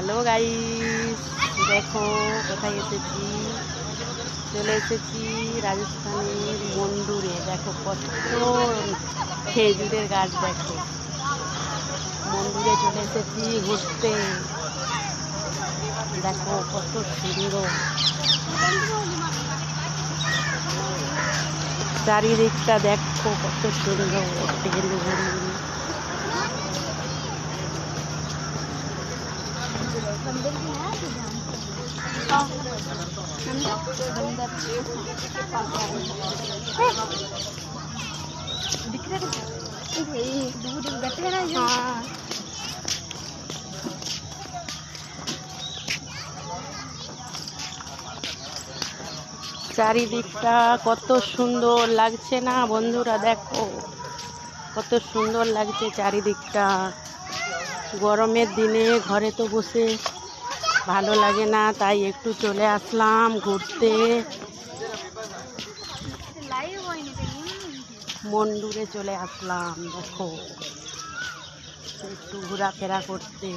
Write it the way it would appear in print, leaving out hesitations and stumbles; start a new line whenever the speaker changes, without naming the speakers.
Hello guys, দেখো কোথায় এসেছি। চলে এসেছি রাজস্থানের মন্ডুরে। দেখো কত খেজুরের গাছ। দেখো মন্ডুরে চলে এসেছি ঘুরতে। দেখো কত সুন্দর চারিদিকটা। দেখো কত সুন্দর ঘুরি ঘুরি। চারিদিকটা কত সুন্দর লাগছে না বন্ধুরা? দেখো কত সুন্দর লাগছে চারিদিকটা। গরমের দিনে ঘরে তো বসে ভালো লাগে না, তাই একটু চলে আসলাম ঘুরতে। মন্ডুরে চলে আসলাম দেখো একটু ঘোরাফেরা করতে।